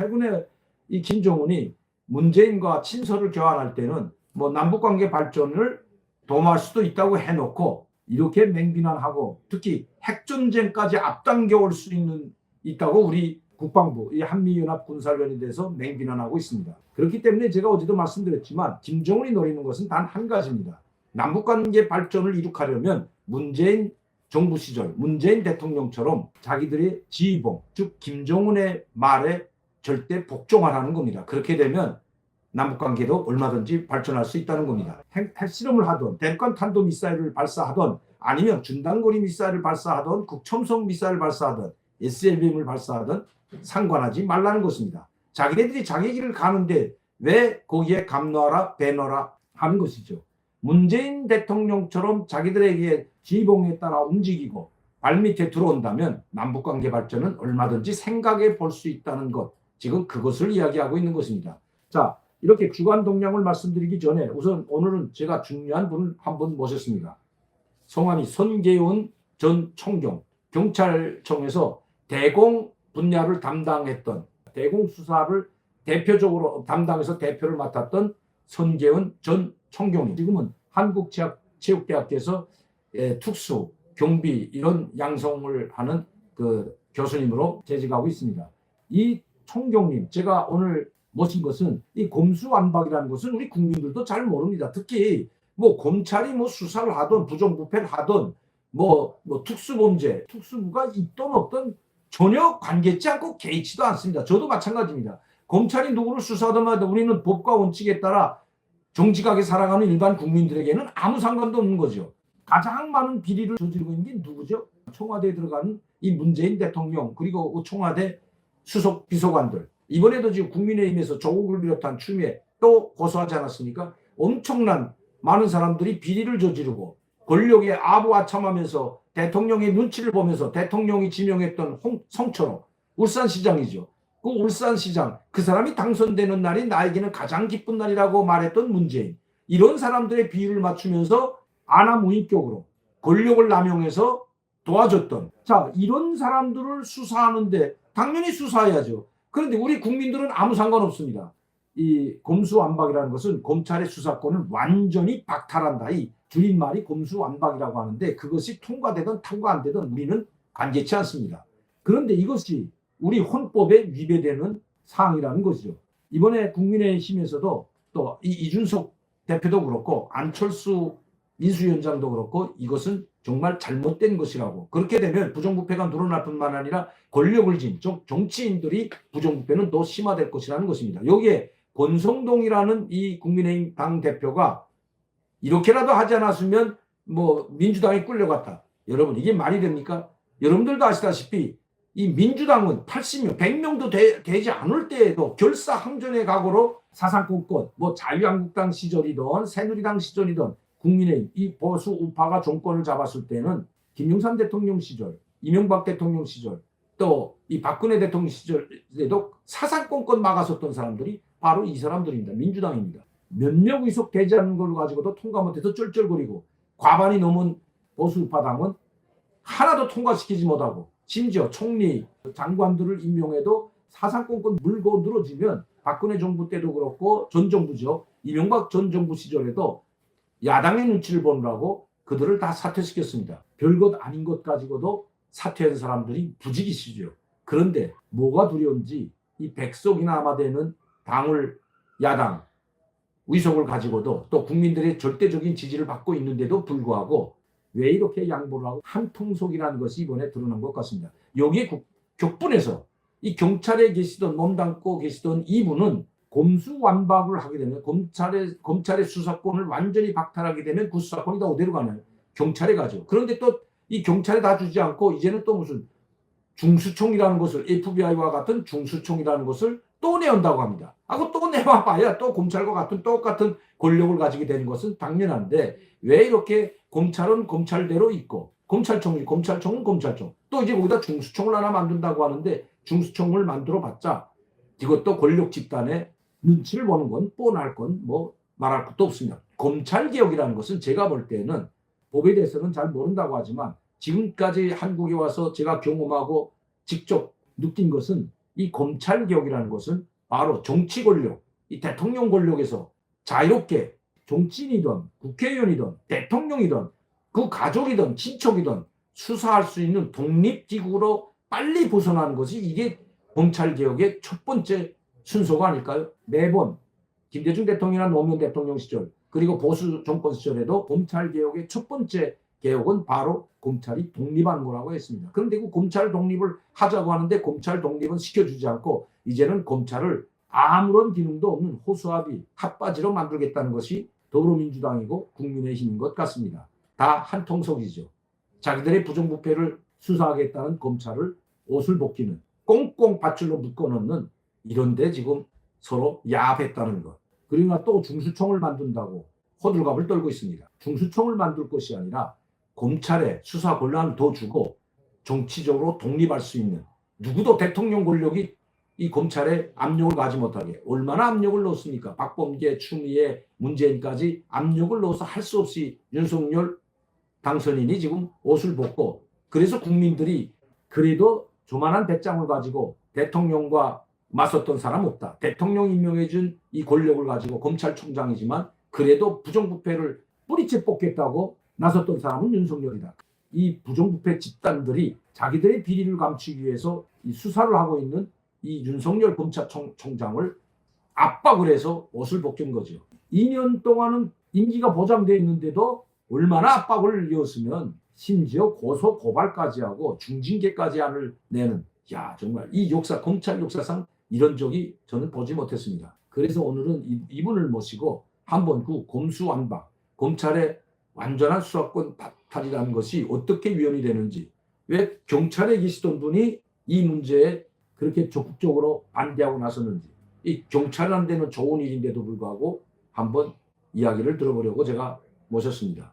최근에 이 김정은이 문재인과 친서를 교환할 때는 뭐 남북관계 발전을 도모할 수도 있다고 해놓고 이렇게 맹비난하고 특히 핵전쟁까지 앞당겨 올 수 있다고 우리 국방부, 이 한미연합군사위원회에 대해서 맹비난하고 있습니다. 그렇기 때문에 제가 어제도 말씀드렸지만 김정은이 노리는 것은 단 한 가지입니다. 남북관계 발전을 이룩하려면 문재인 정부 시절 문재인 대통령처럼 자기들의 지휘봉, 즉 김정은의 말에 절대 복종하라는 겁니다. 그렇게 되면 남북관계도 얼마든지 발전할 수 있다는 겁니다. 핵실험을 하던 대륙간 탄도미사일을 발사하던 아니면 중단거리 미사일을 발사하던 극초음속 미사일을 발사하던 SLBM을 발사하던 상관하지 말라는 것입니다. 자기네들이 자기 길을 가는데 왜 거기에 감노하라 배노라 하는 것이죠. 문재인 대통령처럼 자기들에게 지휘봉에 따라 움직이고 발밑에 들어온다면 남북관계 발전은 얼마든지 생각해 볼 수 있다는 것, 지금 그것을 이야기하고 있는 것입니다. 자, 이렇게 주간 동향을 말씀드리기 전에 우선 오늘은 제가 중요한 분을 한 분 모셨습니다. 성함이 손계훈 전 총경, 경찰청에서 대공 분야를 담당했던, 대공 수사를 대표적으로 담당해서 대표를 맡았던 손계훈 전 총경님, 지금은 한국체육대학교에서 특수, 경비 이런 양성을 하는 그 교수님으로 재직하고 있습니다. 이 총경님, 제가 오늘 모신 것은 이 검수완박이라는 것은 우리 국민들도 잘 모릅니다. 특히 뭐 검찰이 뭐 수사를 하든 부정부패를 하든 뭐 특수범죄, 특수부가 있든 없든 전혀 관계치 않고 개의치도 않습니다. 저도 마찬가지입니다. 검찰이 누구를 수사하든 말든 우리는 법과 원칙에 따라 정직하게 살아가는 일반 국민들에게는 아무 상관도 없는 거죠. 가장 많은 비리를 저지르고 있는 게 누구죠? 청와대에 들어가는 이 문재인 대통령, 그리고 청와대 수석 비서관들. 이번에도 지금 국민의힘에서 조국을 비롯한 추미애 또 고소하지 않았습니까? 엄청난 많은 사람들이 비리를 저지르고 권력에 아부아참하면서 대통령의 눈치를 보면서 대통령이 지명했던 성철호, 울산시장이죠. 그 울산시장, 그 사람이 당선되는 날이 나에게는 가장 기쁜 날이라고 말했던 문재인. 이런 사람들의 비율을 맞추면서 안하무인격으로 권력을 남용해서 도와줬던, 자, 이런 사람들을 수사하는데 당연히 수사해야죠. 그런데 우리 국민들은 아무 상관없습니다. 이 검수완박이라는 것은 검찰의 수사권을 완전히 박탈한다. 이 줄임말이 검수완박이라고 하는데 그것이 통과되든 통과 안 되든 우리는 관계치 않습니다. 그런데 이것이 우리 헌법에 위배되는 사항이라는 것이죠. 이번에 국민의힘에서도 또 이준석 대표도 그렇고 안철수 민수위원장도 그렇고 이것은 정말 잘못된 것이라고, 그렇게 되면 부정부패가 늘어날 뿐만 아니라 권력을 쥔 정치인들이 부정부패는 더 심화될 것이라는 것입니다. 여기에 권성동이라는 이 국민의힘 당대표가 이렇게라도 하지 않았으면 뭐 민주당이 끌려갔다. 여러분, 이게 말이 됩니까? 여러분들도 아시다시피 이 민주당은 80명, 100명도 되지 않을 때에도 결사항전의 각오로 사상권권, 뭐 자유한국당 시절이든 새누리당 시절이든 국민의힘 이 보수 우파가 정권을 잡았을 때는 김영삼 대통령 시절, 이명박 대통령 시절, 또 이 박근혜 대통령 시절에도 사상권권 막았었던 사람들이 바로 이 사람들입니다. 민주당입니다. 몇몇 의석 되지 않는 걸 가지고도 통과 못해서 쩔쩔거리고 과반이 넘은 보수 우파당은 하나도 통과시키지 못하고 심지어 총리, 장관들을 임명해도 사상권권 물고 늘어지면 박근혜 정부 때도 그렇고 전 정부죠. 이명박 전 정부 시절에도 야당의 눈치를 보느라고 그들을 다 사퇴시켰습니다. 별것 아닌 것 가지고도 사퇴한 사람들이 부지기시죠. 그런데 뭐가 두려운지 이 100석이나 아마 되는 당을 야당 의석을 가지고도 또 국민들의 절대적인 지지를 받고 있는데도 불구하고 왜 이렇게 양보를 하고 한통속이라는 것이 이번에 드러난 것 같습니다. 여기에 격분해서 이 경찰에 계시던 몸담고 계시던 이분은 검수완박을 하게 되면 검찰의 수사권을 완전히 박탈하게 되면 그 수사권이 다 어디로 가나요? 경찰에 가죠. 그런데 또 이 경찰에 다 주지 않고 이제는 또 무슨 중수총이라는 것을, FBI와 같은 중수총이라는 것을 또 내온다고 합니다. 하고 또 내와봐야 또 검찰과 같은 똑같은 권력을 가지게 되는 것은 당연한데 왜 이렇게 검찰은 검찰대로 있고 검찰청은 검찰청, 또 이제 거기다 중수총을 하나 만든다고 하는데 중수총을 만들어봤자 이것도 권력 집단의 눈치를 보는 건 뻔할 건 뭐 말할 것도 없습니다. 검찰개혁이라는 것은 제가 볼 때는 법에 대해서는 잘 모른다고 하지만 지금까지 한국에 와서 제가 경험하고 직접 느낀 것은 이 검찰 개혁이라는 것은 바로 정치 권력, 이 대통령 권력에서 자유롭게 정치인이든 국회의원이든 대통령이든 그 가족이든 친척이든 수사할 수 있는 독립기구로 빨리 벗어나는 것이 이게 검찰개혁의 첫 번째 순서가 아닐까요? 매번 김대중 대통령이나 노무현 대통령 시절 그리고 보수 정권 시절에도 검찰개혁의 첫 번째 개혁은 바로 검찰이 독립하는 거라고 했습니다. 그런데 그 검찰 독립을 하자고 하는데 검찰 독립은 시켜주지 않고 이제는 검찰을 아무런 기능도 없는 호수아비, 핫바지로 만들겠다는 것이 더불어민주당이고 국민의힘인 것 같습니다. 다 한통속이죠. 자기들의 부정부패를 수사하겠다는 검찰을 옷을 벗기는 꽁꽁 밧줄로 묶어놓는 이런 데 지금 서로 야합했다는 것. 그러나 또 중수청을 만든다고 호들갑을 떨고 있습니다. 중수청을 만들 것이 아니라 검찰에 수사 권한을 더 주고 정치적으로 독립할 수 있는 누구도 대통령 권력이 이 검찰에 압력을 가지 못하게 얼마나 압력을 넣었습니까? 박범계, 추미애, 문재인까지 압력을 넣어서 할 수 없이 윤석열 당선인이 지금 옷을 벗고 그래서 국민들이 그래도 조만한 배짱을 가지고 대통령과 맞섰던 사람 없다. 대통령 임명해준 이 권력을 가지고 검찰총장이지만 그래도 부정부패를 뿌리째 뽑겠다고 나섰던 사람은 윤석열이다. 이 부정부패 집단들이 자기들의 비리를 감추기 위해서 이 수사를 하고 있는 이 윤석열 검찰총장을 압박을 해서 옷을 벗긴 거죠. 2년 동안은 임기가 보장되어 있는데도 얼마나 압박을 이었으면 심지어 고소 고발까지 하고 중징계까지 안을 내는 정말 이 역사 검찰 역사상 이런 적이 저는 보지 못했습니다. 그래서 오늘은 이분을 모시고 한번 그 검수완박 검찰의 완전한 수사권 박탈이라는 것이 어떻게 위헌이 되는지 왜 경찰에 계시던 분이 이 문제에 그렇게 적극적으로 반대하고 나섰는지 이 경찰이라는 데는 좋은 일인데도 불구하고 한번 이야기를 들어보려고 제가 모셨습니다.